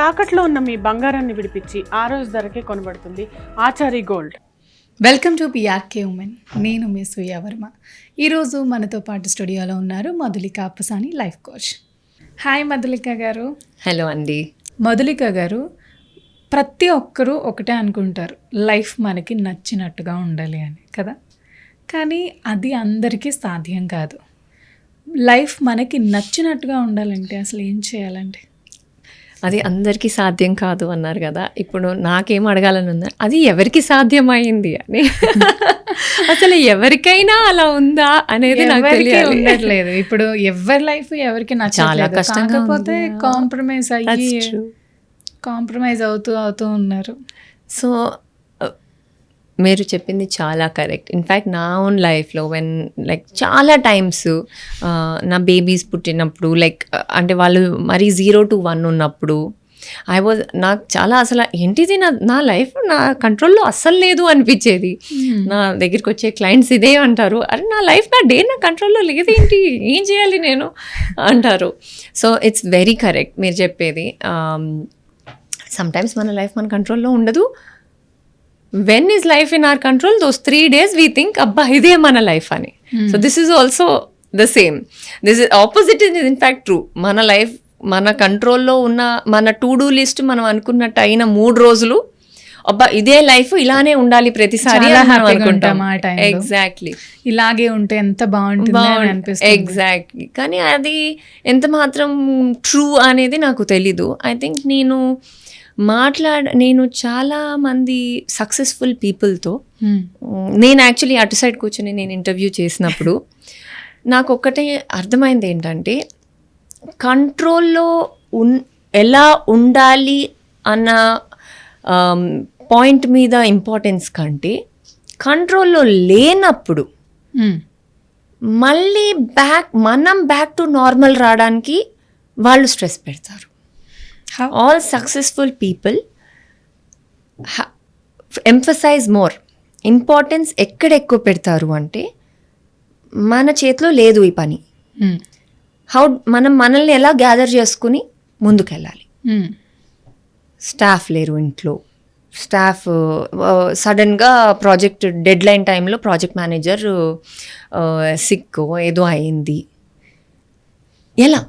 తాకట్లో ఉన్న మీ బంగారాన్ని విడిపించి ఆ రోజు ధరకే కొనబడుతుంది Achari Gold. Welcome to PRK women. నేను మీ సూర్య వర్మ. ఈరోజు మనతో పాటు స్టూడియోలో ఉన్నారు Madhulika Appasani, life coach. Hi Madhulika గారు. హలో అండి. మధులిక గారు, ప్రతి ఒక్కరూ ఒకటే అనుకుంటారు, లైఫ్ మనకి నచ్చినట్టుగా ఉండాలి అని కదా. కానీ అది అందరికీ సాధ్యం కాదు. లైఫ్ మనకి నచ్చినట్టుగా ఉండాలంటే అసలు ఏం చేయాలండి? అది అందరికీ సాధ్యం కాదు అన్నారు కదా. ఇప్పుడు నాకేం అడగాలని ఉందా, అది ఎవరికి సాధ్యమైంది అని. అసలు ఎవరికైనా అలా ఉందా అనేది నాకు ఉండట్లేదు. ఇప్పుడు ఎవరి లైఫ్ ఎవరికి చాలా కష్టం, కాకపోతే కాంప్రమైజ్ అవుతూ ఉన్నారు. సో మీరు చెప్పింది చాలా కరెక్ట్. ఇన్ఫ్యాక్ట్ నా ఓన్ లైఫ్లో చాలా టైమ్స్ నా బేబీస్ పుట్టినప్పుడు అంటే వాళ్ళు మరీ 0 to 1 ఉన్నప్పుడు నాకు చాలా అసలు ఏంటిది నా లైఫ్ నా కంట్రోల్లో అస్సలు లేదు అనిపించేది. నా దగ్గరికి వచ్చే క్లయింట్స్ ఇదే అంటారు, అరే నా లైఫ్ నా కంట్రోల్లో లేదు, ఏంటి ఏం చేయాలి నేను అంటారు. సో ఇట్స్ వెరీ కరెక్ట్ మీరు చెప్పేది. సమ్టైమ్స్ మన లైఫ్ మన కంట్రోల్లో ఉండదు. When is life in our control? Those 3 days we think, abba ide mana life ani. So this is also the same. This is opposite is in fact true. Mana life mana control lo unna mana to do list మనం అనుకున్నట్టు అయిన 3 రోజులు అబ్బా ఇదే life ఇలానే ఉండాలి ప్రతిసారి మనం అనుకుంటాం. ఎగ్జాక్ట్లీ ఇలాగే ఉంటే ఎంత బాగుంటుంది అనిపిస్తుంది. ఎగ్జాక్ట్లీ. కానీ అది ఎంత మాత్రం ట్రూ అనేది నాకు తెలీదు. ఐ థింక్ నేను చాలా మంది సక్సెస్ఫుల్ పీపుల్తో నేను యాక్చువల్లీ అటు సైడ్ కూర్చొని నేను ఇంటర్వ్యూ చేసినప్పుడు నాకు ఒక్కటే అర్థమైంది ఏంటంటే, కంట్రోల్లో ఎలా ఉండాలి అన్న పాయింట్ మీద ఇంపార్టెన్స్ కంటే కంట్రోల్లో లేనప్పుడు మళ్ళీ మనం బ్యాక్ టు నార్మల్ రావడానికి వాళ్ళు స్ట్రెస్ పెడతారు. All successful people emphasize more. Importance ఎక్కడ ఎక్కువ పెడతారు అంటే, మన చేతిలో లేదు ఈ పని, మనల్ని ఎలా గ్యాదర్ చేసుకుని ముందుకెళ్ళాలి. స్టాఫ్ లేరు ఇంట్లో, స్టాఫ్ సడన్గా ప్రాజెక్ట్ డెడ్ లైన్ టైంలో ప్రాజెక్ట్ మేనేజర్ సిక్ ఏదో అయింది, ఎలా?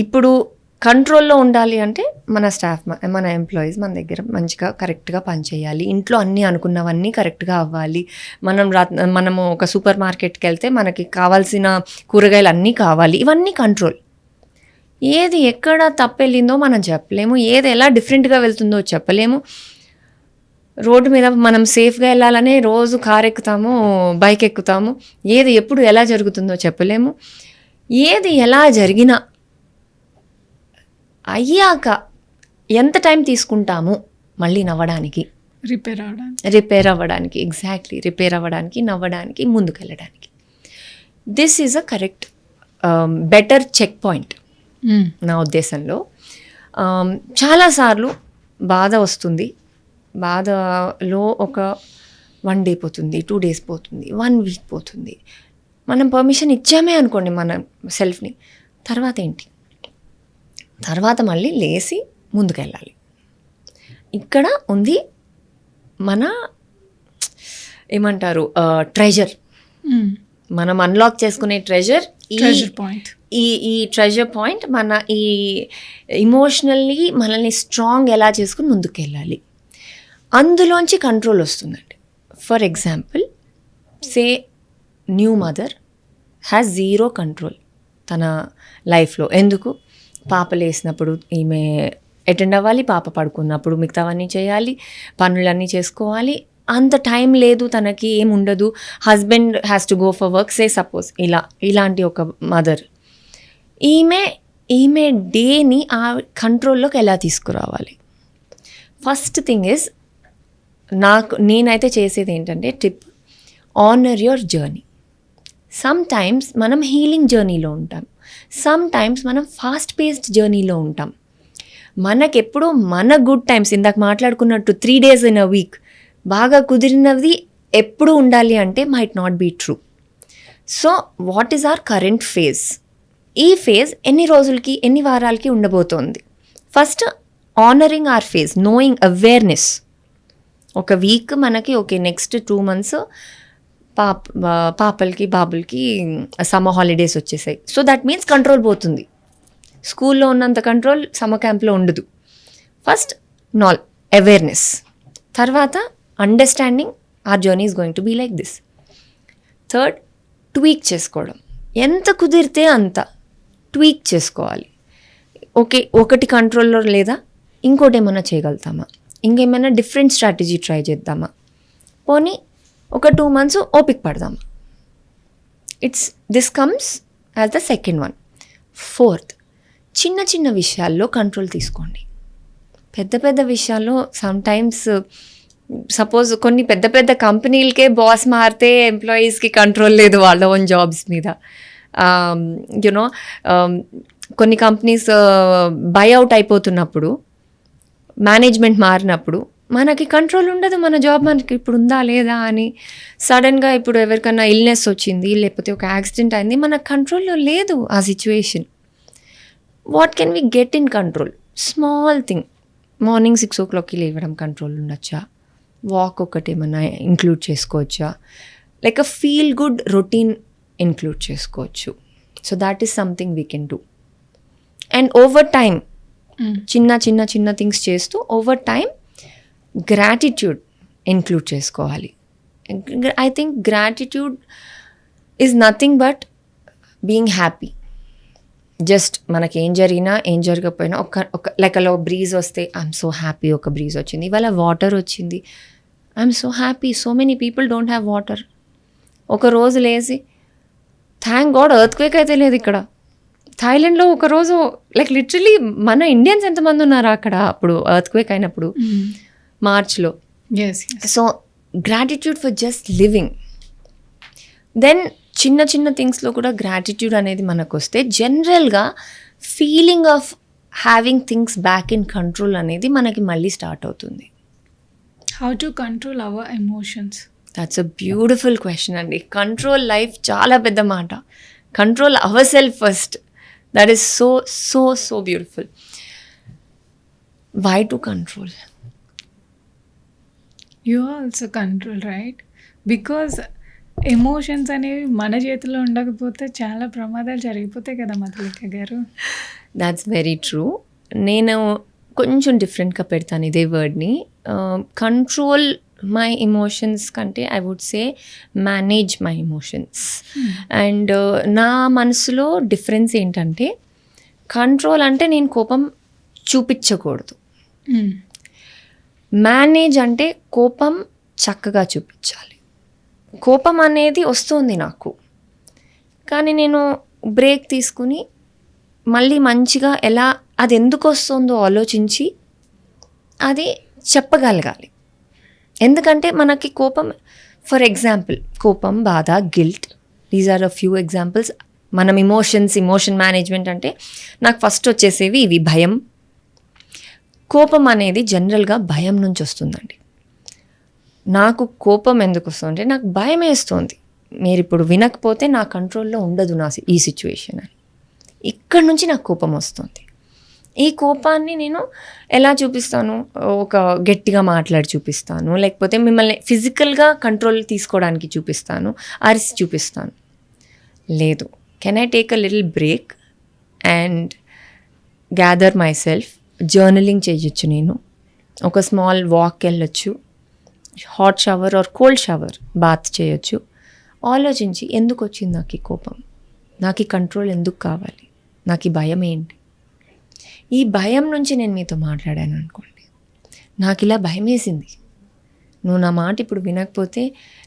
ఇప్పుడు కంట్రోల్లో ఉండాలి అంటే మన స్టాఫ్ మన ఎంప్లాయీస్ మన దగ్గర మంచిగా కరెక్ట్గా పనిచేయాలి, ఇంట్లో అన్నీ అనుకున్నవన్నీ కరెక్ట్గా అవ్వాలి. మనము ఒక సూపర్ మార్కెట్కి వెళ్తే మనకి కావాల్సిన కూరగాయలు అన్నీ కావాలి, ఇవన్నీ కంట్రోల్. ఏది ఎక్కడ తప్పెళ్ళిందో మనం చెప్పలేము, ఏది ఎలా డిఫరెంట్గా వెళ్తుందో చెప్పలేము. రోడ్డు మీద మనం సేఫ్గా వెళ్ళాలనే రోజు కార్ ఎక్కుతాము, బైక్ ఎక్కుతాము, ఏది ఎప్పుడు ఎలా జరుగుతుందో చెప్పలేము. ఏది ఎలా జరిగినా అయ్యాక ఎంత టైం తీసుకుంటాము మళ్ళీ నవ్వడానికి, రిపేర్ అవ్వడానికి. ఎగ్జాక్ట్లీ, రిపేర్ అవ్వడానికి, నవ్వడానికి, ముందుకెళ్ళడానికి. This is a correct better check point నా ఉద్దేశంలో. చాలాసార్లు బాధ వస్తుంది, బాధలో ఒక 1 day పోతుంది, 2 days పోతుంది, 1 week పోతుంది. మనం పర్మిషన్ ఇచ్చామే అనుకోండి మన సెల్ఫ్ని, తర్వాత ఏంటి? తర్వాత మళ్ళీ లేచి ముందుకెళ్ళాలి. ఇక్కడ ఉంది మన ఏమంటారు ట్రెజర్, మనం అన్లాక్ చేసుకునే ట్రెజర్ పాయింట్. ఈ ట్రెజర్ పాయింట్ మన ఈ ఇమోషనల్లీ మనల్ని స్ట్రాంగ్ ఎలా చేసుకుని ముందుకెళ్ళాలి, అందులోంచి కంట్రోల్ వస్తుందండి. For example, say new mother has 0 control తన లైఫ్లో. ఎందుకు? పాప లేసినప్పుడు ఈమె అటెండ్ అవ్వాలి, పాప పడుకున్నప్పుడు మిగతావన్నీ చేయాలి, పనులన్నీ చేసుకోవాలి, అంత టైం లేదు తనకి, ఏముండదు. Husband has to go for work, say suppose ఇలాంటి ఒక మదర్, ఈమె డేని ఆ కంట్రోల్లోకి ఎలా తీసుకురావాలి? ఫస్ట్ థింగ్ ఇస్, నేనైతే చేసేది ఏంటంటే tip, honour your journey. Some times మనం హీలింగ్ జర్నీలో ఉంటాం, సమ్ టైమ్స్ మనం ఫాస్ట్ పేస్డ్ జర్నీలో ఉంటాం. మనకెప్పుడు మన గుడ్ టైమ్స్, ఇందాక మాట్లాడుకున్నట్టు 3 days in a week బాగా కుదిరినది ఎప్పుడు ఉండాలి అంటే might not be true. So what is our current phase? ఈ ఫేజ్ ఎన్ని రోజులకి, ఎన్ని వారాలకి ఉండబోతోంది? First honouring our face, knowing awareness. ఒక వీక్ మనకి ఓకే, నెక్స్ట్ 2 months పాపలకి బాబులకి సమ్మర్ హాలిడేస్ వచ్చేసాయి. సో దట్ మీన్స్ కంట్రోల్ పోతుంది. స్కూల్లో ఉన్నంత కంట్రోల్ సమ్మర్ క్యాంప్లో ఉండదు. ఫస్ట్ అవేర్నెస్, తర్వాత understanding our journey is going to be like this. Third, tweak చేసుకోవడం. ఎంత కుదిరితే అంత ట్వీక్ చేసుకోవాలి. ఓకే, ఒకటి కంట్రోల్లో లేదా, ఇంకోటి ఏమైనా చేయగలుగుతామా, ఇంకేమైనా డిఫరెంట్ స్ట్రాటజీ ట్రై చేద్దామా, పోనీ ఒక 2 months ఓపిక పడదామా. This comes as the second one. Fourth, చిన్న చిన్న విషయాల్లో కంట్రోల్ తీసుకోండి. పెద్ద పెద్ద విషయాల్లో సమ్టైమ్స్ సపోజ్ కొన్ని పెద్ద పెద్ద కంపెనీలకే బాస్ మారితే ఎంప్లాయీస్కి కంట్రోల్ లేదు వాళ్ళ ఓన్ జాబ్స్ మీద. యునో కొన్ని కంపెనీస్ బైఅవుట్ అయిపోతున్నప్పుడు, మేనేజ్మెంట్ మారినప్పుడు మనకి కంట్రోల్ ఉండదు. మన జాబ్ మనకి ఇప్పుడు ఉందా లేదా అని. సడన్గా ఇప్పుడు ఎవరికైనా ఇల్నెస్ వచ్చింది, లేకపోతే ఒక యాక్సిడెంట్ అయింది, మన కంట్రోల్లో లేదు ఆ situation. What can we get in control? Small thing. Morning 6 o'clockకి లేవడం కంట్రోల్ ఉండొచ్చా? వాక్ ఒకటి ఏమన్నా ఇంక్లూడ్ చేసుకోవచ్చా? Like a feel good routine include చేసుకోవచ్చు. So that is something we can do. And over time చిన్న చిన్న చిన్న థింగ్స్ చేస్తూ ఓవర్ టైమ్ గ్రాటిట్యూడ్ ఇంక్లూడ్ చేసుకోవాలి. I think gratitude is nothing but being happy. Just మనకి ఏం జరిగినా ఏం జరగకపోయినా ఒక లైక్ అలా బ్రీజ్ వస్తే ఐఎమ్ సో హ్యాపీ, ఒక బ్రీజ్ వచ్చింది. ఇవాళ వాటర్ వచ్చింది, I'm so happy. So many people don't have water. ఒక రోజు లేచి థ్యాంక్ గాడ్ ఎర్త్క్వేక్ అయితే లేదు ఇక్కడ. థాయిలాండ్లో ఒకరోజు లైక్ లిటరలీ మన ఇండియన్స్ ఎంతమంది ఉన్నారు అక్కడ అప్పుడు ఎర్త్క్వేక్ అయినప్పుడు మార్చ్లో. So gratitude for just living. Then చిన్న చిన్న థింగ్స్లో కూడా గ్రాటిట్యూడ్ అనేది మనకు వస్తే జనరల్గా feeling of having things back in control అనేది మనకి మళ్ళీ స్టార్ట్ అవుతుంది. How to control our emotions? That's a beautiful question అండి. కంట్రోల్ లైఫ్ చాలా పెద్ద మాట. Control our self first. That is so so so beautiful. Why to control? You also control, right? Because emotions అనేవి మన చేతిలో ఉండకపోతే చాలా ప్రమాదాలు జరిగిపోతాయి కదా మధులిక గారు. That's very true. నేను కొంచెం డిఫరెంట్గా పెడతాను ఇదే వర్డ్ని. కంట్రోల్ మై ఎమోషన్స్ కంటే I would say manage my emotions. And నా మనసులో డిఫరెన్స్ ఏంటంటే, కంట్రోల్ అంటే నేను కోపం చూపించకూడదు, మేనేజ్ అంటే కోపం చక్కగా చూపించాలి. కోపం అనేది వస్తుంది నాకు, కానీ నేను బ్రేక్ తీసుకుని మళ్ళీ మంచిగా ఎలా అది ఎందుకు వస్తుందో ఆలోచించి అది చెప్పగలగాలి. ఎందుకంటే మనకి కోపం, ఫర్ ఎగ్జాంపుల్ కోపం, బాధ, guilt, these are a few examples. మనం ఎమోషన్ మేనేజ్మెంట్ అంటే నాకు ఫస్ట్ వచ్చేసేవి ఇవి. భయం. కోపం అనేది జనరల్గా భయం నుంచి వస్తుందండి. నాకు కోపం ఎందుకు వస్తుందంటే నాకు భయం వేస్తుంది, మీరు ఇప్పుడు వినకపోతే నా కంట్రోల్లో ఉండదు ఈ సిచ్యువేషన్ అని. ఇక్కడ నుంచి నాకు కోపం వస్తుంది. ఈ కోపాన్ని నేను ఎలా చూపిస్తాను? ఒక గట్టిగా మాట్లాడి చూపిస్తాను, లేకపోతే మిమ్మల్ని ఫిజికల్గా కంట్రోల్ తీసుకోవడానికి చూపిస్తాను, అరిసి చూపిస్తాను. లేదు, can I take a little break and gather myself? Journaling చేయొచ్చు, నేను ఒక స్మాల్ వాక్ వెళ్ళొచ్చు, hot shower or cold shower bath చేయొచ్చు. ఆలోచించి ఎందుకు వచ్చింది నాకు ఈ కోపం, నాకు ఈ కంట్రోల్ ఎందుకు కావాలి, నాకు ఈ భయం ఏంటి? ఈ భయం నుంచి నేను మీతో మాట్లాడాను అనుకోండి, నాకు ఇలా భయం వేసింది, నువ్వు నా మాట ఇప్పుడు వినకపోతే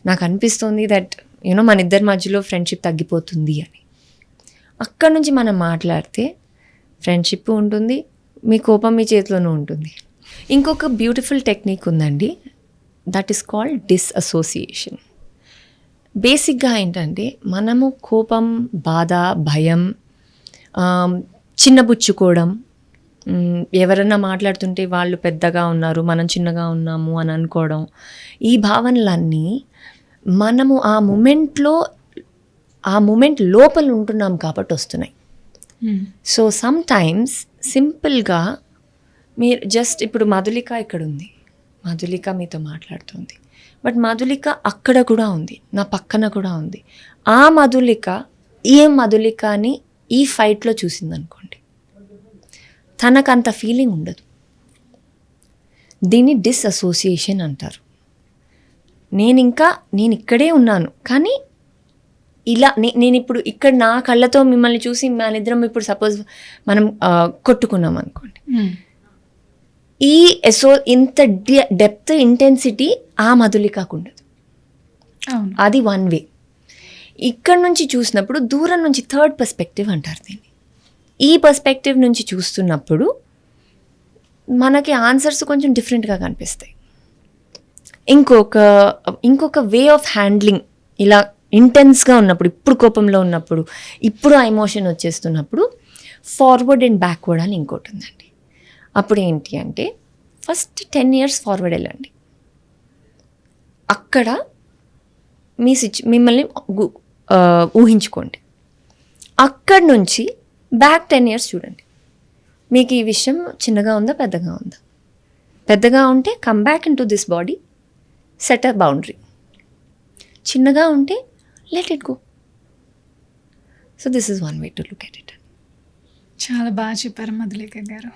నాకు అనిపిస్తుంది దట్ మన ఇద్దరి మధ్యలో ఫ్రెండ్షిప్ తగ్గిపోతుంది అని. అక్కడ నుంచి మనం మాట్లాడితే ఫ్రెండ్షిప్ ఉంటుంది, మీ కోపం మీ చేతిలోనూ ఉంటుంది. ఇంకొక బ్యూటిఫుల్ టెక్నిక్ ఉందండి, దట్ ఈస్ కాల్డ్ డిస్అసోసియేషన్. బేసిక్గా ఏంటంటే మనము కోపం, బాధ, భయం, చిన్నబుచ్చుకోవడం, ఎవరన్నా మాట్లాడుతుంటే వాళ్ళు పెద్దగా ఉన్నారు మనం చిన్నగా ఉన్నాము అని అనుకోవడం, ఈ భావనలన్నీ మనము ఆ మూమెంట్ లోపల ఉంటున్నాం కాబట్టి వస్తున్నాయి. సో సమ్ టైమ్స్ సింపుల్గా మీరు జస్ట్ ఇప్పుడు మధులిక ఇక్కడ ఉంది, మధులిక మీతో మాట్లాడుతుంది, బట్ మధులిక అక్కడ కూడా ఉంది, నా పక్కన కూడా ఉంది. ఆ మధులిక మధులిక అని ఈ ఫైట్లో చూసిందనుకోండి, తనకంత ఫీలింగ్ ఉండదు. దీన్ని డిస్అసోసియేషన్ అంటారు. నేను ఇక్కడే ఉన్నాను, కానీ ఇలా నేను ఇప్పుడు ఇక్కడ నా కళ్ళతో మిమ్మల్ని చూసి మనిద్దరం ఇప్పుడు సపోజ్ మనం కొట్టుకున్నాం అనుకోండి, ఇంత డెప్త్ ఇంటెన్సిటీ ఆ మధులికకు ఉండదు. అది వన్ వే. ఇక్కడ నుంచి చూసినప్పుడు దూరం నుంచి థర్డ్ పర్స్పెక్టివ్ అంటారు దీన్ని. ఈ పర్స్పెక్టివ్ నుంచి చూస్తున్నప్పుడు మనకి ఆన్సర్స్ కొంచెం డిఫరెంట్గా కనిపిస్తాయి. ఇంకొక వే ఆఫ్ హ్యాండ్లింగ్, ఇలా ఇంటెన్స్గా ఉన్నప్పుడు, ఇప్పుడు కోపంలో ఉన్నప్పుడు, ఇప్పుడు ఆ ఎమోషన్ వచ్చేస్తున్నప్పుడు ఫార్వర్డ్ అండ్ బ్యాక్వర్డ్ అని ఇంకోటి ఉందండి. అప్పుడు ఏంటి అంటే ఫస్ట్ 10 years ఫార్వర్డ్ వెళ్ళండి. అక్కడ మిమ్మల్ని ఊహించుకోండి. అక్కడి నుంచి బ్యాక్ 10 years చూడండి. మీకు ఈ విషయం చిన్నగా ఉందా, పెద్దగా ఉందా? పెద్దగా ఉంటే come back in to this body, set a boundary. చిన్నగా ఉంటే let it go. So this is one way to look at it. చాలా బాగా చెప్పారు మధులిక గారు.